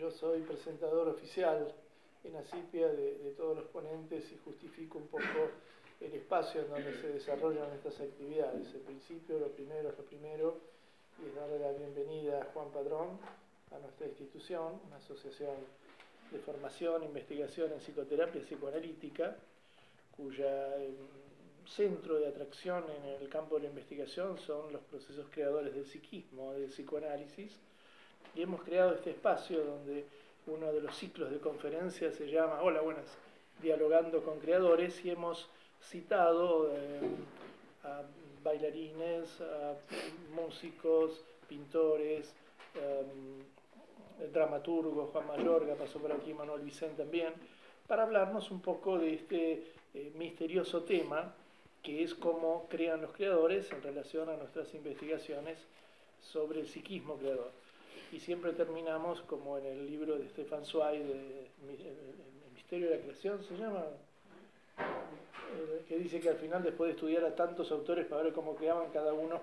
yo soy presentador oficial en Asipia de todos los ponentes y justifico un poco el espacio en donde se desarrollan estas actividades. En principio, lo primero es lo primero, y es darle la bienvenida a Juan Padrón, a nuestra institución, una asociación de formación e investigación en psicoterapia psicoanalítica, cuya centro de atracción en el campo de la investigación son los procesos creadores del psiquismo, del psicoanálisis, y hemos creado este espacio donde uno de los ciclos de conferencias se llama Hola, buenas, dialogando con creadores, y hemos citado a bailarines, a músicos, pintores, dramaturgos, Juan Mayorga pasó por aquí, Manuel Vicente también, para hablarnos un poco de este misterioso tema que es cómo crean los creadores en relación a nuestras investigaciones sobre el psiquismo creador. Y siempre terminamos como en el libro de Stefan Zweig, El misterio de la creación, se llama, que dice que al final, después de estudiar a tantos autores para ver cómo creaban, cada uno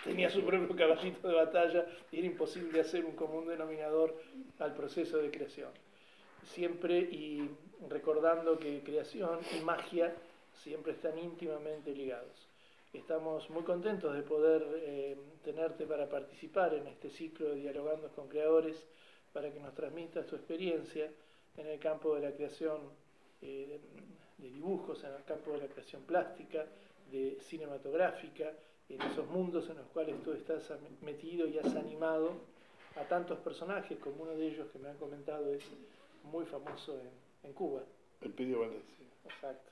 tenía su propio caballito de batalla y era imposible hacer un común denominador al proceso de creación. Siempre y recordando que creación y magia siempre están íntimamente ligados. Estamos muy contentos de poder tenerte para participar en este ciclo de Dialogando con Creadores, para que nos transmitas tu experiencia en el campo de la creación de dibujos, en el campo de la creación plástica, de cinematográfica, en esos mundos en los cuales tú estás metido y has animado a tantos personajes, como uno de ellos que me han comentado es muy famoso en Cuba. El Pidio Valencia. Exacto.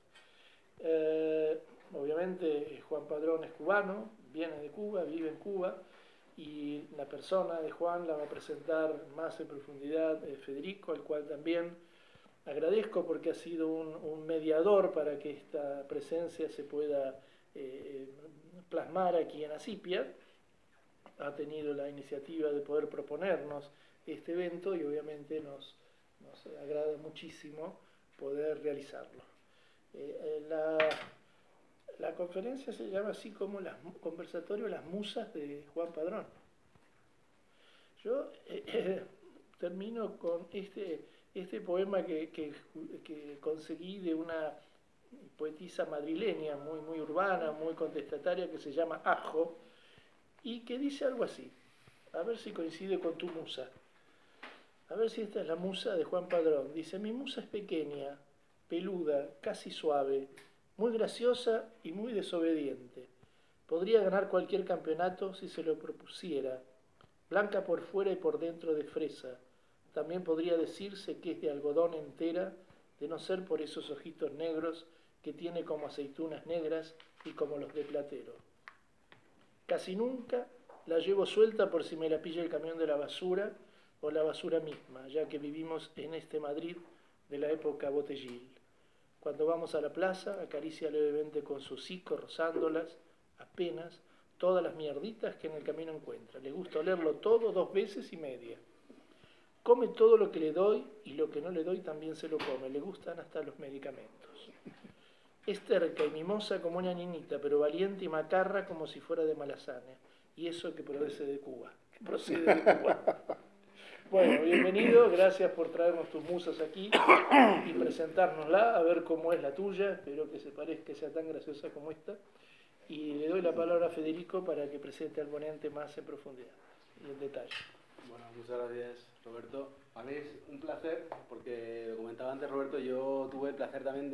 Obviamente Juan Padrón es cubano, viene de Cuba, vive en Cuba, y la persona de Juan la va a presentar más en profundidad Federico, al cual también agradezco porque ha sido un mediador para que esta presencia se pueda plasmar aquí en Asipia. Ha tenido la iniciativa de poder proponernos este evento y obviamente nos agrada muchísimo poder realizarlo. La conferencia se llama así como Conversatorio Las Musas de Juan Padrón. Yo termino con este poema que conseguí de una poetisa madrileña muy urbana, muy contestataria, que se llama Ajo, y que dice algo así, a ver si coincide con tu musa. A ver si esta es la musa de Juan Padrón. Dice: mi musa es pequeña, peluda, casi suave, muy graciosa y muy desobediente. Podría ganar cualquier campeonato si se lo propusiera. Blanca por fuera y por dentro de fresa. También podría decirse que es de algodón entera, de no ser por esos ojitos negros que tiene como aceitunas negras y como los de Platero. Casi nunca la llevo suelta por si me la pilla el camión de la basura o la basura misma, ya que vivimos en este Madrid de la época Botellil. Cuando vamos a la plaza, acaricia levemente con su hocico, rozándolas, apenas, todas las mierditas que en el camino encuentra. Le gusta olerlo todo 2 veces y media. Come todo lo que le doy y lo que no le doy también se lo come. Le gustan hasta los medicamentos. Es terca y mimosa como una niñita, pero valiente y macarra como si fuera de Malasaña. Y eso que procede de Cuba. Bueno, bienvenido, gracias por traernos tus musas aquí y presentárnosla, a ver cómo es la tuya, espero que se parezca, que sea tan graciosa como esta. Y le doy la palabra a Federico para que presente al ponente más en profundidad y en detalle. Bueno, muchas gracias, Roberto. A mí es un placer, porque lo comentaba antes Roberto, yo tuve el placer también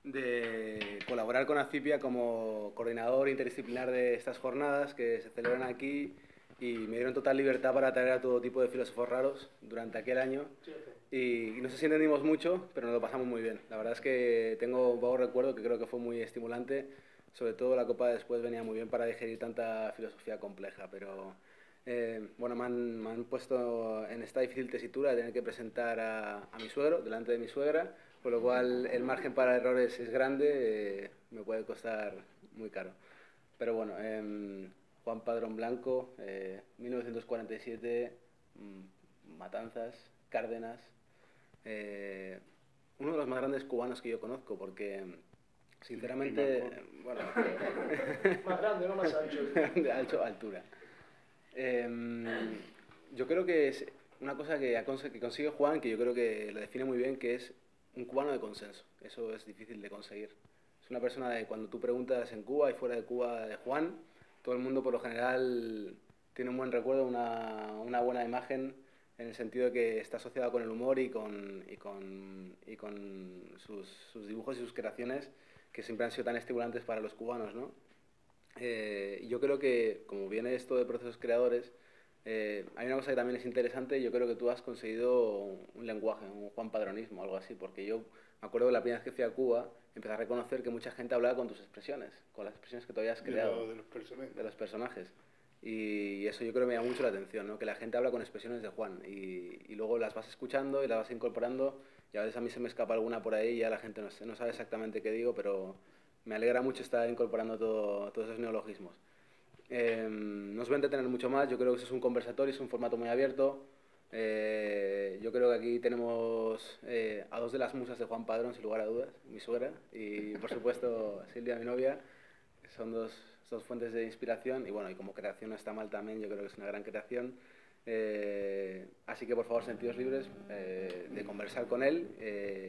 de colaborar con Asipia como coordinador interdisciplinar de estas jornadas que se celebran aquí, y me dieron total libertad para traer a todo tipo de filósofos raros durante aquel año. Y no sé si entendimos mucho, pero nos lo pasamos muy bien. La verdad es que tengo un vago recuerdo que creo que fue muy estimulante. Sobre todo la copa después venía muy bien para digerir tanta filosofía compleja, pero bueno, me han puesto en esta difícil tesitura de tener que presentar a mi suegro delante de mi suegra, por lo cual el margen para errores es grande, me puede costar muy caro. Pero bueno, Juan Padrón Blanco, 1947, Matanzas, Cárdenas, uno de los más grandes cubanos que yo conozco, porque sinceramente, bueno, más grande, no más ancho. De altura. Yo creo que una cosa que consigue Juan, que yo creo que lo define muy bien, que es un cubano de consenso. Eso es difícil de conseguir. Es una persona de cuando tú preguntas en Cuba y fuera de Cuba de Juan, todo el mundo por lo general tiene un buen recuerdo, una buena imagen, en el sentido de que está asociado con el humor y con sus dibujos y sus creaciones, que siempre han sido tan estimulantes para los cubanos, ¿no? Yo creo que, como viene esto de procesos creadores, hay una cosa que también es interesante. Yo creo que tú has conseguido un lenguaje, un Juan Padronismo, algo así, porque yo me acuerdo que la primera vez que fui a Cuba empecé a reconocer que mucha gente hablaba con tus expresiones, con las expresiones que tú habías creado, de los personajes. Y eso yo creo que me llama mucho la atención, ¿no? Que la gente habla con expresiones de Juan y luego las vas escuchando y las vas incorporando, y a veces a mí se me escapa alguna por ahí y ya la gente no sabe exactamente qué digo, pero me alegra mucho estar incorporando todos esos neologismos. No os voy a entretener mucho más, yo creo que eso es un conversatorio, es un formato muy abierto. Yo creo que aquí tenemos a dos de las musas de Juan Padrón, sin lugar a dudas, mi suegra y por supuesto Silvia, mi novia, que son dos fuentes de inspiración, y bueno, y como creación no está mal también, yo creo que es una gran creación. Así que por favor, sentidos libres de conversar con él,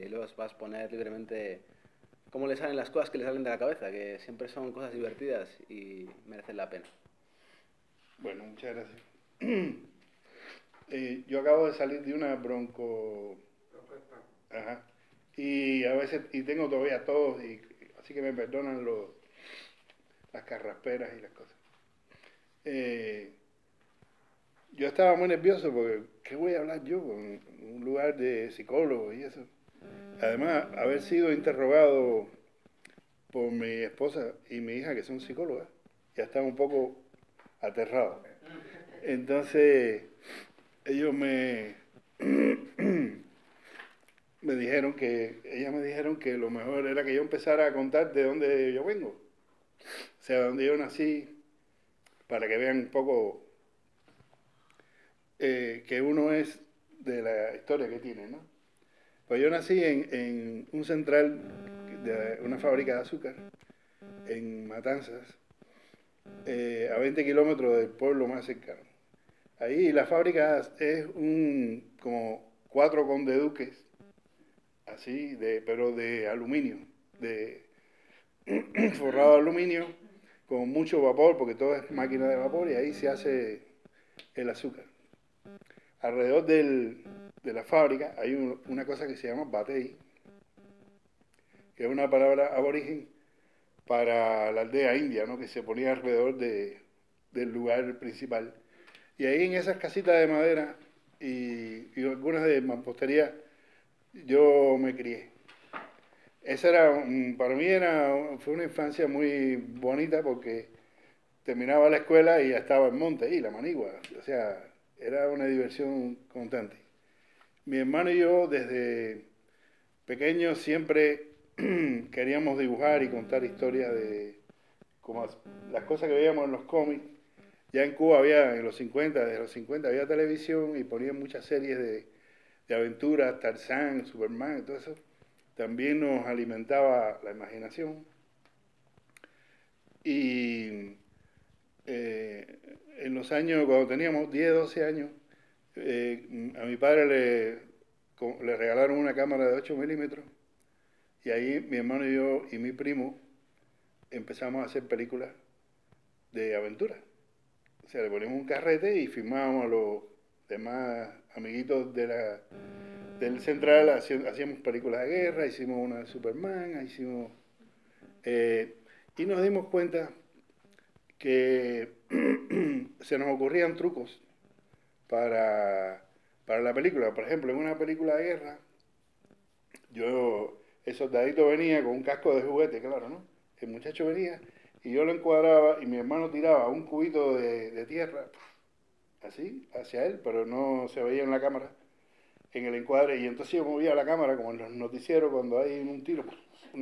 y luego os vas a poner libremente cómo le salen las cosas que le salen de la cabeza, que siempre son cosas divertidas y merecen la pena. Bueno, muchas gracias. Yo acabo de salir de una Ajá. Y a veces, y tengo todavía tos, así que me perdonan las carrasperas y las cosas. Yo estaba muy nervioso porque, ¿qué voy a hablar yo en un lugar de psicólogo y eso? Además, haber sido interrogado por mi esposa y mi hija, que son psicólogas, ya están un poco aterrados. Entonces, ellos ellas me dijeron que lo mejor era que yo empezara a contar de dónde yo vengo, o sea, de dónde yo nací, para que vean un poco que uno es de la historia que tiene, ¿no? Pues yo nací en un central de una fábrica de azúcar en Matanzas, a 20 kilómetros del pueblo más cercano. Ahí la fábrica es como 4 condeduques, así, pero de aluminio, de forrado de aluminio, con mucho vapor, porque todo es máquina de vapor, y ahí se hace el azúcar. Alrededor de la fábrica hay una cosa que se llama batey, que es una palabra aborigen para la aldea india, ¿no? Que se ponía alrededor del lugar principal. Y ahí en esas casitas de madera y algunas de mampostería, yo me crié. Esa para mí fue una infancia muy bonita porque terminaba la escuela y ya estaba en monte ahí, la Manigua. O sea, era una diversión constante. Mi hermano y yo desde pequeños siempre queríamos dibujar y contar historias como las cosas que veíamos en los cómics. Ya en Cuba desde los 50 había televisión y ponían muchas series de aventuras, Tarzán, Superman y todo eso. También nos alimentaba la imaginación. Y en los años, cuando teníamos 10, 12 años, a mi padre le regalaron una cámara de 8 milímetros y ahí mi hermano y yo y mi primo empezamos a hacer películas de aventura. O sea, le poníamos un carrete y filmábamos a los demás amiguitos del central, hacíamos películas de guerra, hicimos una de Superman, y nos dimos cuenta que se nos ocurrían trucos para la película. Por ejemplo, en una película de guerra, el soldadito venía con un casco de juguete, claro, ¿no? El muchacho venía y yo lo encuadraba y mi hermano tiraba un cubito de tierra, así, hacia él, pero no se veía en la cámara, en el encuadre, y entonces yo movía la cámara como en los noticieros cuando hay un tiro,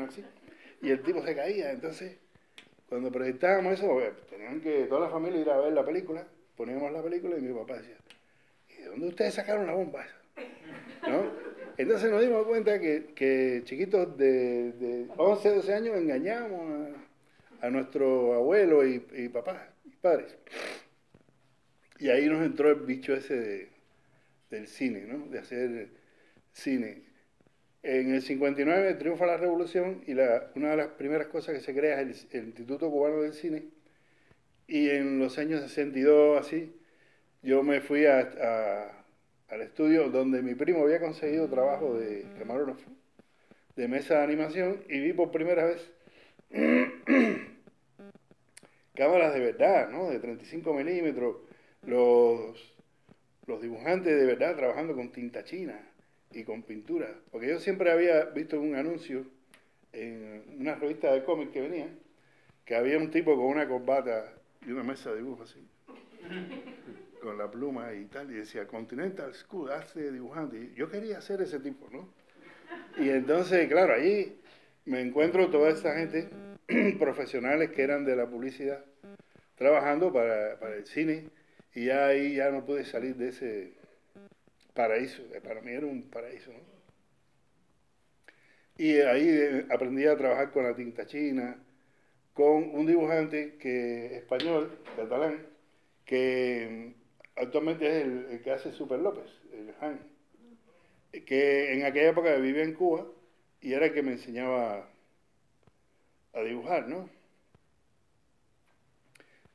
así, y el tipo se caía. Entonces, cuando proyectábamos eso, tenían que toda la familia ir a ver la película, poníamos la película y mi papá decía, ¿y de dónde ustedes sacaron la bomba esa? ¿No? Entonces nos dimos cuenta que chiquitos de 11, 12 años engañábamos a nuestro abuelo y papás y padres. Y ahí nos entró el bicho ese del cine, ¿no? De hacer cine. En el 59 triunfa la Revolución y una de las primeras cosas que se crea es el Instituto Cubano del Cine. Y en los años 62, así, yo me fui al estudio donde mi primo había conseguido trabajo de camarógrafo, de mesa de animación, y vi por primera vez cámaras de verdad, ¿no? De 35 milímetros, los dibujantes de verdad trabajando con tinta china y con pintura. Porque yo siempre había visto un anuncio en una revista de cómic que venía, que había un tipo con una corbata y una mesa de dibujo así, con la pluma y tal, y decía Continental School, hace dibujante. Y yo quería ser ese tipo, ¿no? Y entonces, claro, ahí me encuentro toda esta gente, profesionales que eran de la publicidad, trabajando para el cine, y ya ahí ya no pude salir de ese paraíso. Para mí era un paraíso, ¿no? Y ahí aprendí a trabajar con la tinta china, con un dibujante español, catalán, que actualmente es el que hace Super López, el Han, que en aquella época vivía en Cuba y era el que me enseñaba a dibujar, ¿no?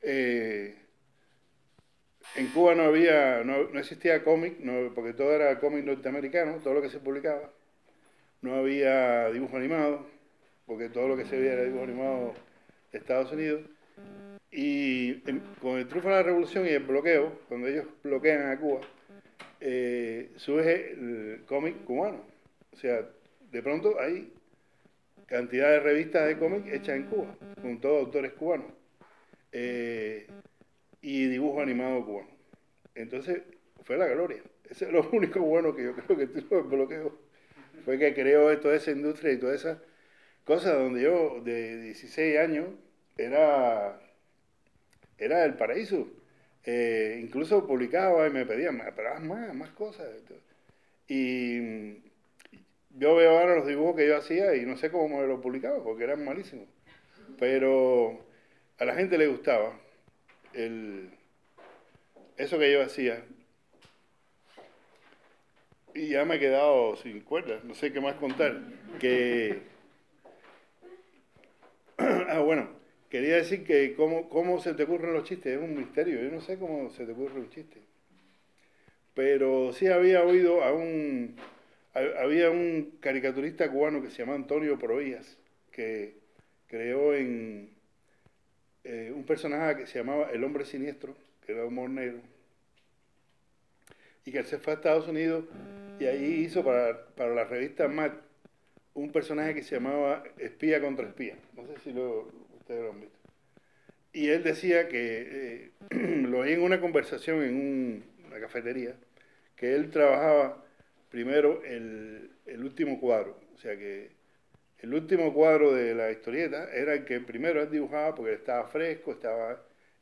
En Cuba no existía cómic, porque todo era cómic norteamericano, todo lo que se publicaba. No había dibujo animado, porque todo lo que se veía era dibujo animado de Estados Unidos. Y con el triunfo de la Revolución y el bloqueo, cuando ellos bloquean a Cuba, surge el cómic cubano. O sea, de pronto hay cantidad de revistas de cómic hechas en Cuba, con todos autores cubanos, y dibujo animado cubano. Entonces, fue la gloria. Ese es lo único bueno que yo creo que tuvo el bloqueo. Fue que creó toda esa industria y todas esas cosas donde yo, de 16 años, era el paraíso. Incluso publicaba y me pedían, pero haz más cosas. Y yo veo ahora los dibujos que yo hacía y no sé cómo me los publicaba porque eran malísimos. Pero a la gente le gustaba eso que yo hacía. Y ya me he quedado sin cuerdas, no sé qué más contar. Bueno, quería decir que cómo se te ocurren los chistes, es un misterio, yo no sé cómo se te ocurre un chiste. Pero sí había oído había un caricaturista cubano que se llama Antonio Provías, que creó un personaje que se llamaba El Hombre Siniestro, que era humor negro, y que él se fue a Estados Unidos y ahí hizo para la revista Mad un personaje que se llamaba Espía contra Espía. No sé si ustedes lo han visto. Y él decía que, lo oí en una conversación en una cafetería, que él trabajaba primero el último cuadro. O sea que el último cuadro de la historieta era el que primero él dibujaba porque estaba fresco,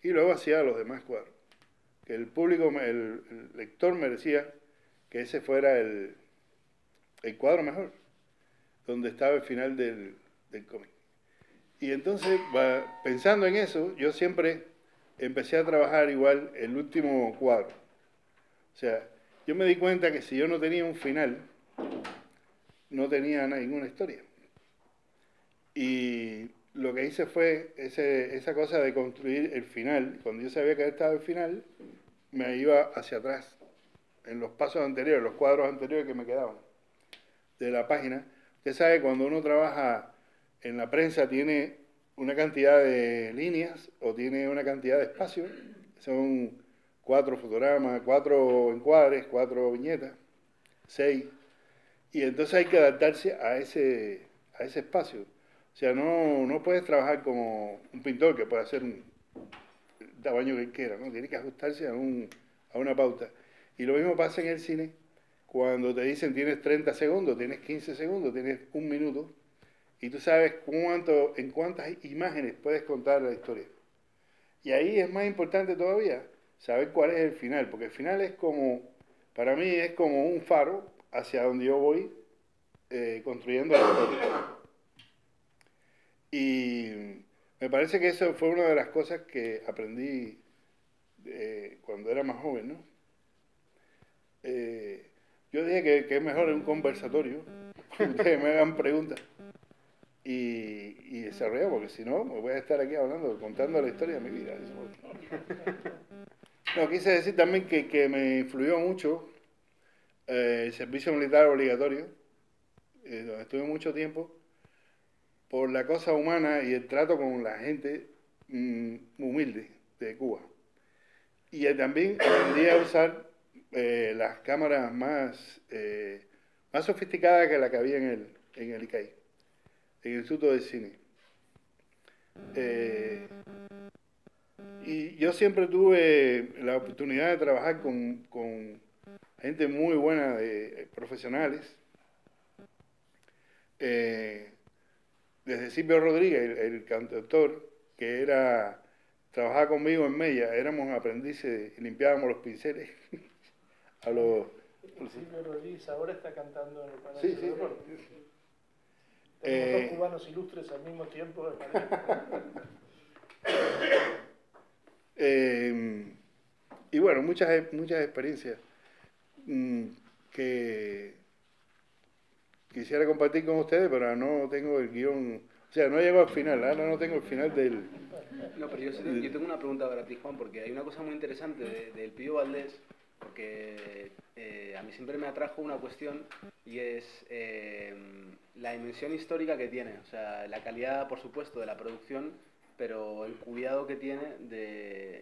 y luego hacía los demás cuadros. Que el público, el lector merecía que ese fuera el cuadro mejor, donde estaba el final del cómic. Y entonces, pensando en eso, yo siempre empecé a trabajar igual el último cuadro. O sea, yo me di cuenta que si yo no tenía un final, no tenía ninguna historia. Y lo que hice fue esa cosa de construir el final. Cuando yo sabía que estaba el final, me iba hacia atrás, en los pasos anteriores, los cuadros anteriores que me quedaban de la página. Usted sabe, cuando uno trabaja en la prensa tiene una cantidad de líneas o tiene una cantidad de espacios. Son 4 fotogramas, 4 encuadres, 4 viñetas, 6. Y entonces hay que adaptarse a ese espacio. O sea, no puedes trabajar como un pintor que puede hacer el tamaño que quiera, ¿no? Tiene que ajustarse a una pauta. Y lo mismo pasa en el cine. Cuando te dicen tienes 30 segundos, tienes 15 segundos, tienes 1 minuto, y tú sabes en cuántas imágenes puedes contar la historia. Y ahí es más importante todavía saber cuál es el final, porque el final es para mí es como un faro hacia donde yo voy construyendo la historia. Y me parece que eso fue una de las cosas que aprendí cuando era más joven, ¿no? yo dije que es mejor en un conversatorio, que ustedes me hagan preguntas y desarrollar, porque si no, me voy a estar aquí hablando, contando la historia de mi vida. No, quise decir también que me influyó mucho el servicio militar obligatorio, donde estuve mucho tiempo, por la cosa humana y el trato con la gente humilde de Cuba. Y también aprendí a usar las cámaras más sofisticadas que la que había en el ICAI, en el Instituto de Cine. Y yo siempre tuve la oportunidad de trabajar con gente muy buena, de profesionales. Desde Silvio Rodríguez, el cantautor, que trabajaba conmigo en Mella, éramos aprendices y limpiábamos los pinceles a los... Silvio Rodríguez ahora está cantando en el Palacio Sí, de sí. Deportes. Tenemos dos cubanos ilustres al mismo tiempo. Y bueno, muchas experiencias que quisiera compartir con ustedes, pero no tengo el guión, o sea, no llego al final, ahora no tengo el final del... No, pero yo tengo una pregunta para ti, Juan, porque hay una cosa muy interesante del Pío Valdés, porque a mí siempre me atrajo una cuestión y es la dimensión histórica que tiene, o sea, la calidad, por supuesto, de la producción, pero el cuidado que tiene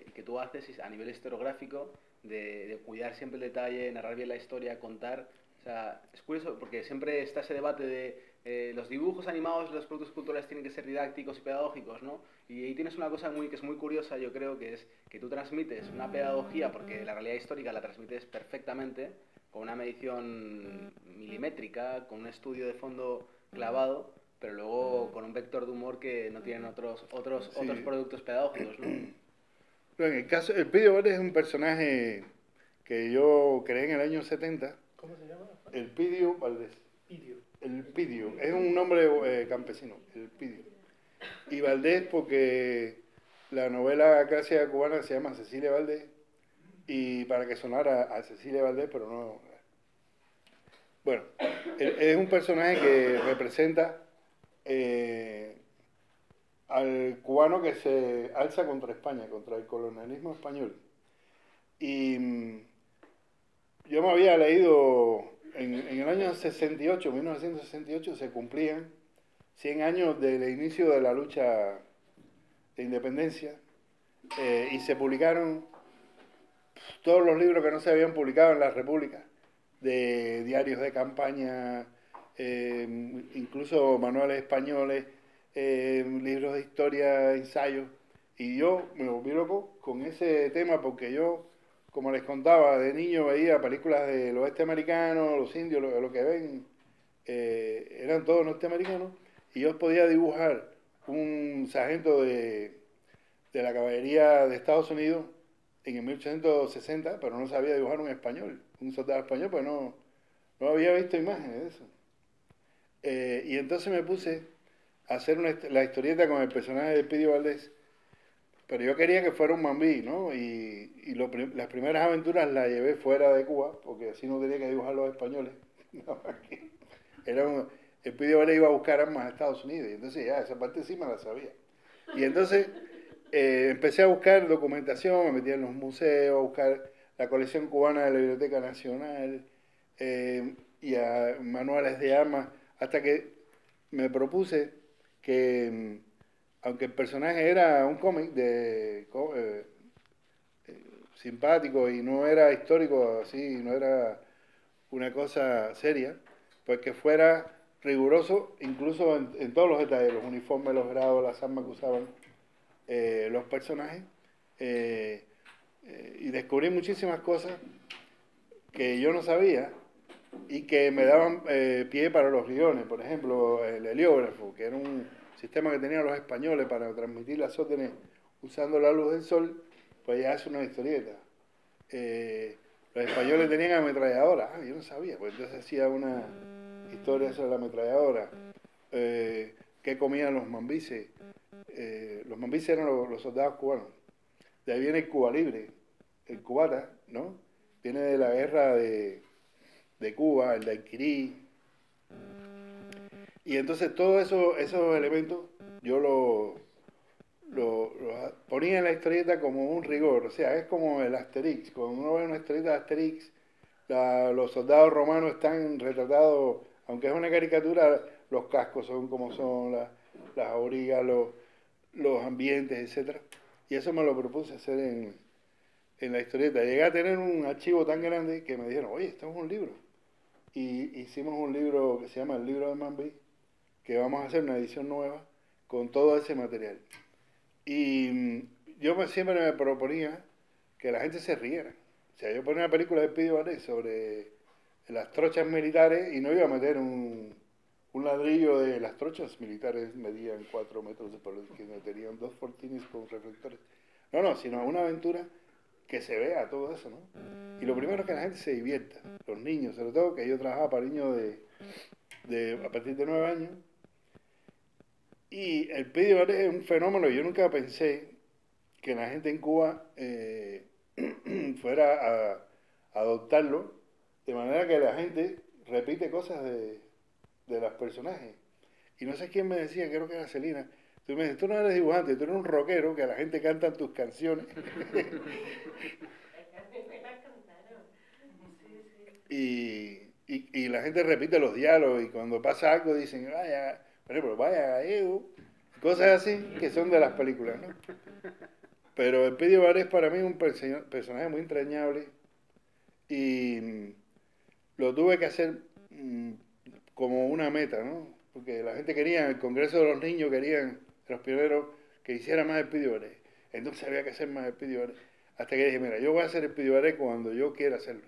y que tú haces a nivel historiográfico, de cuidar siempre el detalle, narrar bien la historia, contar. O sea, es curioso porque siempre está ese debate de los dibujos animados, los productos culturales tienen que ser didácticos y pedagógicos, ¿no? Y ahí tienes una cosa que es muy curiosa, yo creo, que es que tú transmites una pedagogía, porque la realidad histórica la transmites perfectamente, con una medición milimétrica, con un estudio de fondo clavado, pero luego con un vector de humor que no tienen otros productos pedagógicos, ¿no? Pero en el caso, el Pidio Valdés es un personaje que yo creé en el año 70. ¿Cómo se llama? El Pidio Valdés. Pidio. El Pidio, es un nombre campesino, el Pidio. Y Valdés porque la novela clásica cubana se llama Cecilia Valdés, y para que sonara a Cecilia Valdés, pero no... Bueno, es un personaje que representa al cubano que se alza contra España, contra el colonialismo español. Y yo me había leído, en el año 68, 1968, se cumplían 100 años del inicio de la lucha de independencia, y se publicaron todos los libros que no se habían publicado en la República, de diarios de campaña, incluso manuales españoles, libros de historia, ensayos, y yo me volví loco con ese tema porque yo, como les contaba, de niño veía películas del oeste americano, los indios, lo que ven, eran todos norteamericanos, y yo podía dibujar un sargento de la caballería de Estados Unidos en el 1860, pero no sabía dibujar un español, un soldado español, pues no había visto imágenes de eso. Y entonces me puse a hacer la historieta con el personaje de Pidio Valdés, pero yo quería que fuera un mambí, ¿no? Y las primeras aventuras las llevé fuera de Cuba, porque así no tenía que dibujar los españoles. El Pidio Valdés iba a buscar armas a Estados Unidos, y entonces ya, esa parte sí me la sabía. Y entonces empecé a buscar documentación, me metí en los museos, a buscar la colección cubana de la Biblioteca Nacional, y a manuales de armas, hasta que me propuse que, aunque el personaje era un cómic simpático y no era histórico así, no era una cosa seria, pues que fuera riguroso incluso en todos los detalles, los uniformes, los grados, las armas que usaban los personajes, y descubrí muchísimas cosas que yo no sabía y que me daban pie para los guiones. Por ejemplo, el heliógrafo, que era un sistema que tenían los españoles para transmitir las órdenes usando la luz del sol, pues ya es una historieta. Los españoles tenían ametralladoras, yo no sabía, pues entonces hacía una historia sobre la ametralladora. ¿Qué comían los mambises? Los mambises eran los soldados cubanos. De ahí viene el Cuba Libre, el cubata, ¿no? viene de la guerra de Cuba, el daiquiri. Y entonces todos esos elementos yo lo ponía en la historieta como un rigor. O sea, es como el Asterix. Cuando uno ve una historieta de Asterix, los soldados romanos están retratados, aunque es una caricatura, los cascos son como son, las aurigas, los ambientes, etcétera. Y eso me lo propuse hacer en la historieta. Llegué a tener un archivo tan grande que me dijeron, oye, esto es un libro. Y hicimos un libro que se llama El Libro de Manby, que vamos a hacer una edición nueva con todo ese material. Y yo siempre me proponía que la gente se riera. O sea, yo ponía una película de Speedy Varese sobre las trochas militares y no iba a meter un ladrillo de las trochas militares, medían 4 metros de profundidad, que tenían 2 fortines con reflectores. No, sino una aventura que se vea todo eso, ¿no? Y lo primero es que la gente se divierta, los niños, sobre todo que yo trabajaba para niños a partir de 9 años. Y el Speedy Varese es un fenómeno, yo nunca pensé que la gente en Cuba fuera a adoptarlo, de manera que la gente repite cosas de los personajes. Y no sé quién me decía, creo que era Celina, tú me dices, tú no eres dibujante, tú eres un rockero que a la gente canta tus canciones. y la gente repite los diálogos y cuando pasa algo dicen, vaya, por ejemplo, vaya gallego, cosas así que son de las películas, ¿no? Pero el Speedy Varese para mí es un personaje muy entrañable y lo tuve que hacer como una meta, ¿no? Porque la gente quería, el Congreso de los Niños querían, los pioneros, que hiciera más Speedy Varese. Entonces había que hacer más Speedy Varese. Hasta que dije, mira, yo voy a hacer Speedy Varese cuando yo quiera hacerlo.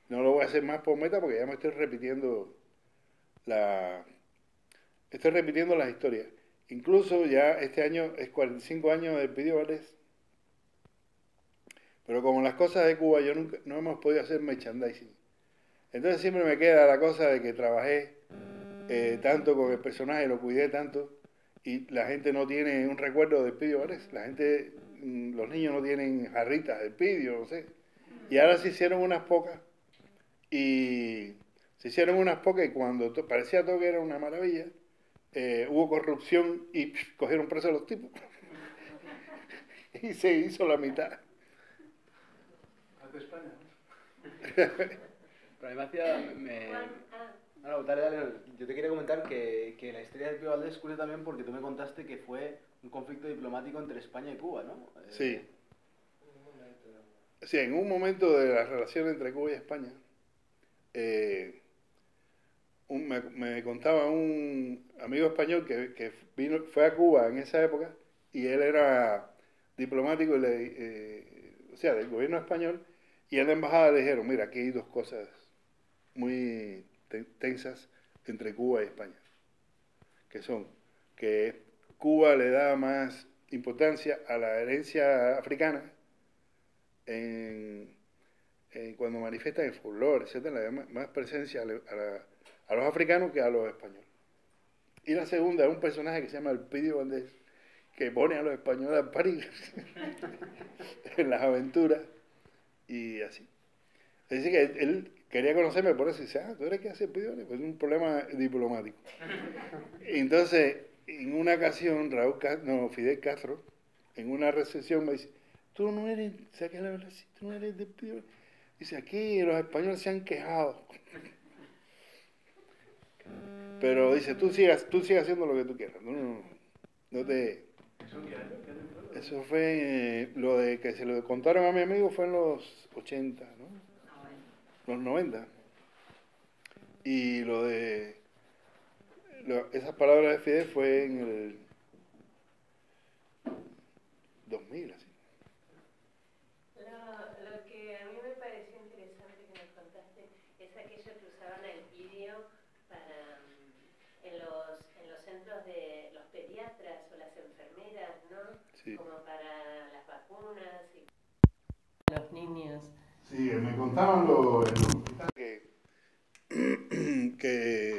No lo voy a hacer más por meta porque ya me estoy repitiendo las historias. Incluso ya este año es 45 años de Speedy Varese. Pero como las cosas de Cuba no hemos podido hacer merchandising. Entonces siempre me queda la cosa de que trabajé tanto con el personaje, lo cuidé tanto, y la gente no tiene un recuerdo de Speedy Varese. La gente, los niños no tienen jarritas de Speedy, no sé. Y ahora se hicieron unas pocas, y cuando parecía todo que era una maravilla, hubo corrupción y cogieron presos a los tipos. Y se hizo la mitad. Hace España, ¿no? Pero a mí me hacía... No, dale. Yo te quería comentar que la historia de Pío Valdés es curiosa también porque tú me contaste que fue un conflicto diplomático entre España y Cuba, ¿no? Sí. Sí, en un momento de la relación entre Cuba y España, me contaba un amigo español que fue a Cuba en esa época y él era diplomático, o sea, del gobierno español, y en la embajada le dijeron, mira, aquí hay dos cosas muy tensas entre Cuba y España, que son que Cuba le da más importancia a la herencia africana cuando manifiestan el folclore, etcétera, le da más presencia a los africanos que a los españoles. Y la segunda es un personaje que se llama el Speedy Valdés, que pone a los españoles a parir en las aventuras y así. Es decir, que él quería conocerme por eso y dice, ¿tú eres que hace Speedy Valdés? Pues es un problema diplomático. Entonces, en una ocasión, Fidel Castro, en una recepción me dice, tú no eres, saca la verdad, tú no eres de Speedy Valdés. Dice, aquí los españoles se han quejado. Pero dice, tú sigas haciendo lo que tú quieras. No te... Eso fue, lo de que se lo contaron a mi amigo fue en los 80, ¿no? Los 90. Y esas palabras de Fidel fue en el 2000, así. Lo que a mí me pareció interesante que nos contaste es aquello que usaban el vídeo en los centros de los pediatras o las enfermeras, ¿no? Sí. Como para las vacunas y los niños. Sí, me contaban en los hospitales que